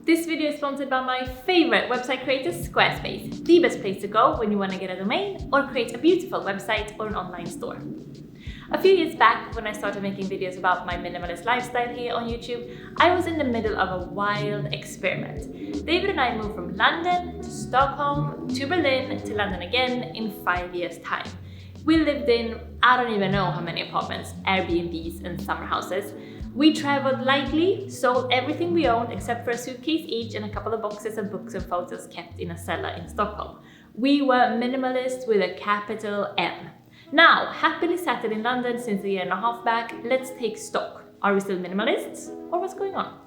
This video is sponsored by my favorite website creator, Squarespace, the best place to go when you want to get a domain or create a beautiful website or an online store. A few years back, when I started making videos about my minimalist lifestyle here on YouTube, I was in the middle of a wild experiment. David and I moved from London to Stockholm to Berlin to London again in 5 years' time. We lived in, I don't even know how many apartments, Airbnbs and summer houses. We traveled lightly, sold everything we owned except for a suitcase each and a couple of boxes of books and photos kept in a cellar in Stockholm. We were minimalists with a capital M. Now, happily settled in London since a year and a half back, let's take stock. Are we still minimalists? Or what's going on?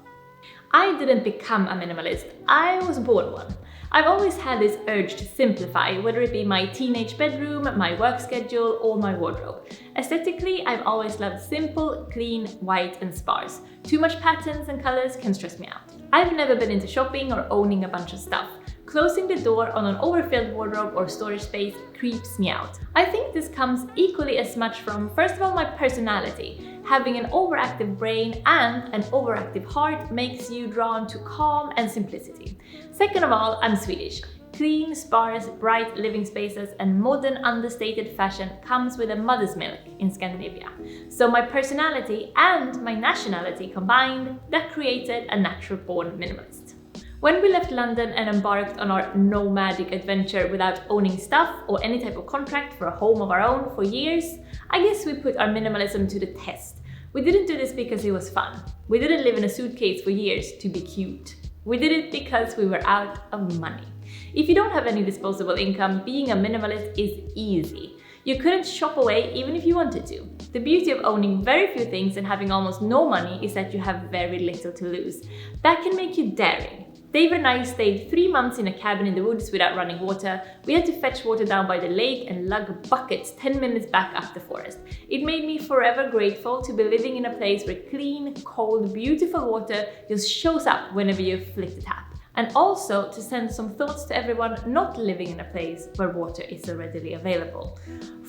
I didn't become a minimalist, I was born one. I've always had this urge to simplify, whether it be my teenage bedroom, my work schedule, or my wardrobe. Aesthetically, I've always loved simple, clean, white, and sparse. Too much patterns and colors can stress me out. I've never been into shopping or owning a bunch of stuff. Closing the door on an overfilled wardrobe or storage space creeps me out. I think this comes equally as much from, first of all, my personality. Having an overactive brain and an overactive heart makes you drawn to calm and simplicity. Second of all, I'm Swedish. Clean, sparse, bright living spaces and modern understated fashion comes with a mother's milk in Scandinavia. So my personality and my nationality combined, that created a natural-born minimalist. When we left London and embarked on our nomadic adventure without owning stuff or any type of contract for a home of our own for years, I guess we put our minimalism to the test. We didn't do this because it was fun. We didn't live in a suitcase for years to be cute. We did it because we were out of money. If you don't have any disposable income, being a minimalist is easy. You couldn't shop away even if you wanted to. The beauty of owning very few things and having almost no money is that you have very little to lose. That can make you daring. David and I stayed 3 months in a cabin in the woods without running water. We had to fetch water down by the lake and lug buckets 10 minutes back up the forest. It made me forever grateful to be living in a place where clean, cold, beautiful water just shows up whenever you flick the tap. And also to send some thoughts to everyone not living in a place where water is so readily available.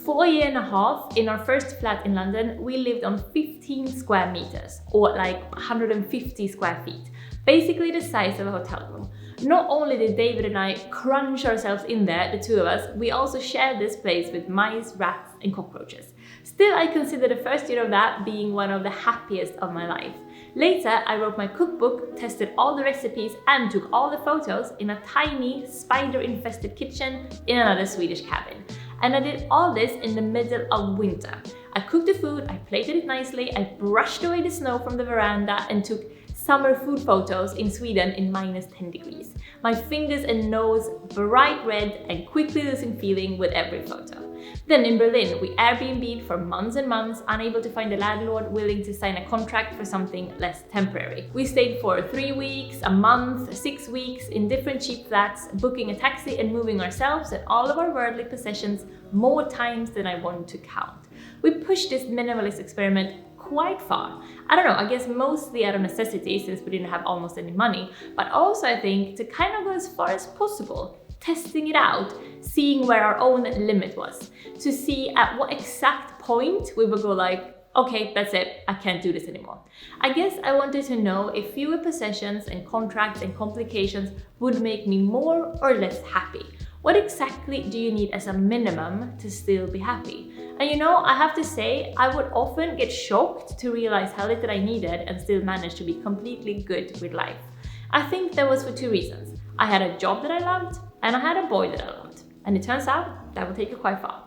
For a year and a half, in our first flat in London, we lived on 15 square meters, or like 150 square feet. Basically the size of a hotel room. Not only did David and I crunch ourselves in there, the two of us, we also shared this place with mice, rats, and cockroaches. Still, I consider the first year of that being one of the happiest of my life. Later, I wrote my cookbook, tested all the recipes, and took all the photos in a tiny, spider-infested kitchen in another Swedish cabin. And I did all this in the middle of winter. I cooked the food, I plated it nicely, I brushed away the snow from the veranda and took summer food photos in Sweden in -10 degrees. My fingers and nose bright red and quickly losing feeling with every photo. Then in Berlin, we Airbnb'd for months and months, unable to find a landlord willing to sign a contract for something less temporary. We stayed for 3 weeks, a month, 6 weeks in different cheap flats, booking a taxi and moving ourselves and all of our worldly possessions more times than I want to count. We pushed this minimalist experiment quite far. I don't know, I guess mostly out of necessity since we didn't have almost any money, but also I think to kind of go as far as possible, testing it out, seeing where our own limit was, to see at what exact point we would go like, okay, that's it, I can't do this anymore. I guess I wanted to know if fewer possessions and contracts and complications would make me more or less happy. What exactly do you need as a minimum to still be happy? And you know, I have to say, I would often get shocked to realize how little I needed and still manage to be completely good with life. I think that was for 2 reasons. I had a job that I loved and I had a boy that I loved. And it turns out that would take you quite far.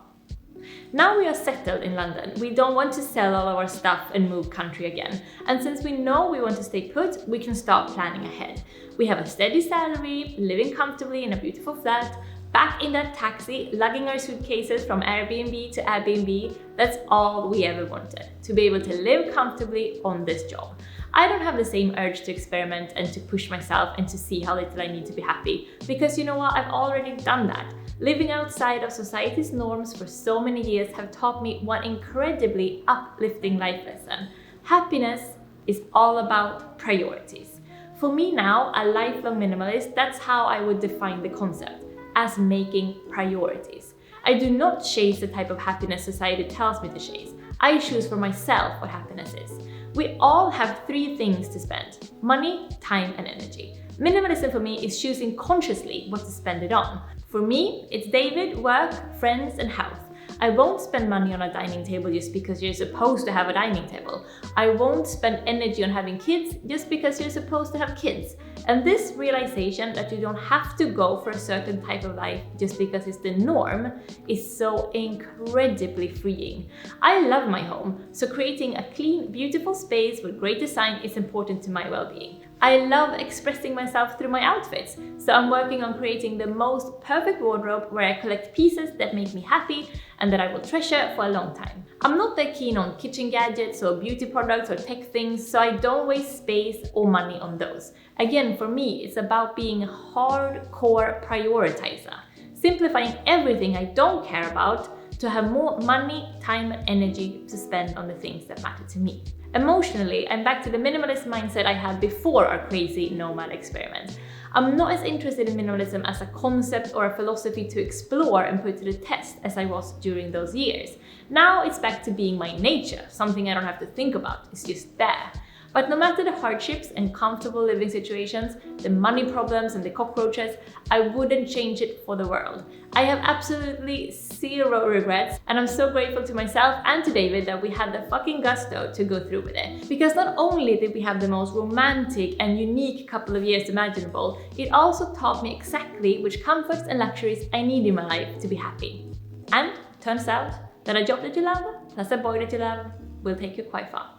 Now we are settled in London, we don't want to sell all of our stuff and move country again. And since we know we want to stay put, we can start planning ahead. We have a steady salary, living comfortably in a beautiful flat, back in that taxi, lugging our suitcases from Airbnb to Airbnb. That's all we ever wanted, to be able to live comfortably on this job. I don't have the same urge to experiment and to push myself and to see how little I need to be happy, because you know what, I've already done that. Living outside of society's norms for so many years have taught me one incredibly uplifting life lesson. Happiness is all about priorities. For me now, a lifelong minimalist, that's how I would define the concept, as making priorities. I do not chase the type of happiness society tells me to chase. I choose for myself what happiness is. We all have 3 things to spend: money, time, and energy. Minimalism for me is choosing consciously what to spend it on. For me, it's David, work, friends, and health. I won't spend money on a dining table just because you're supposed to have a dining table. I won't spend energy on having kids just because you're supposed to have kids. And this realization that you don't have to go for a certain type of life just because it's the norm is so incredibly freeing. I love my home, so creating a clean, beautiful space with great design is important to my well-being. I love expressing myself through my outfits, so I'm working on creating the most perfect wardrobe where I collect pieces that make me happy and that I will treasure for a long time. I'm not that keen on kitchen gadgets or beauty products or tech things, so I don't waste space or money on those. Again, for me, it's about being a hardcore prioritizer, simplifying everything I don't care about to have more money, time, and energy to spend on the things that matter to me. Emotionally, I'm back to the minimalist mindset I had before our crazy nomad experiment. I'm not as interested in minimalism as a concept or a philosophy to explore and put to the test as I was during those years. Now it's back to being my nature, something I don't have to think about, it's just there. But no matter the hardships and comfortable living situations, the money problems and the cockroaches, I wouldn't change it for the world. I have absolutely zero regrets, and I'm so grateful to myself and to David that we had the fucking gusto to go through with it. Because not only did we have the most romantic and unique couple of years imaginable, it also taught me exactly which comforts and luxuries I need in my life to be happy. And turns out that a job that you love, plus a boy that you love, will take you quite far.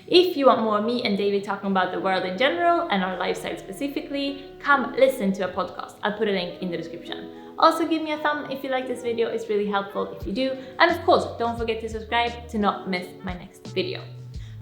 If you want more of me and David talking about the world in general and our lifestyle specifically, come listen to a podcast. I'll put a link in the description. Also give me a thumb if you like this video, it's really helpful if you do. And of course, don't forget to subscribe to not miss my next video.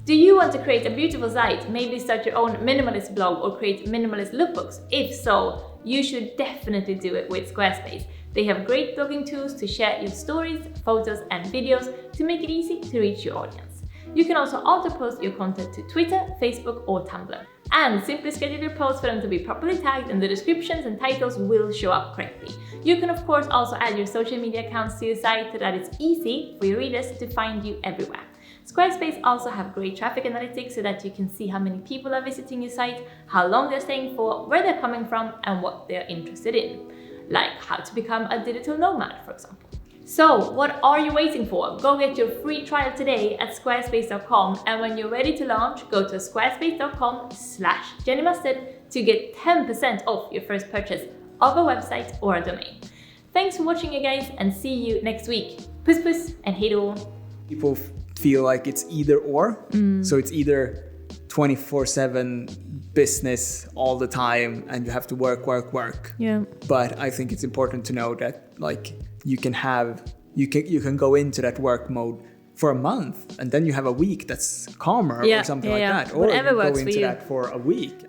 Do you want to create a beautiful site, maybe start your own minimalist blog or create minimalist lookbooks? If so, you should definitely do it with Squarespace. They have great blogging tools to share your stories, photos, and videos to make it easy to reach your audience. You can also auto-post your content to Twitter, Facebook, or Tumblr. And simply schedule your posts for them to be properly tagged and the descriptions and titles will show up correctly. You can of course also add your social media accounts to your site so that it's easy for your readers to find you everywhere. Squarespace also have great traffic analytics so that you can see how many people are visiting your site, how long they're staying for, where they're coming from, and what they're interested in. Like how to become a digital nomad, for example. So what are you waiting for? Go get your free trial today at squarespace.com, and when you're ready to launch, go to squarespace.com/jennymustard to get 10% off your first purchase of a website or a domain. Thanks for watching you guys, and see you next week. Puss puss and hej då! People feel like it's either or. So it's either 24/7 business all the time and you have to work. Yeah. But I think it's important to know that like you can go into that work mode for a month and then you have a week that's calmer or something like that. Or whatever you works go into for you. that for a week.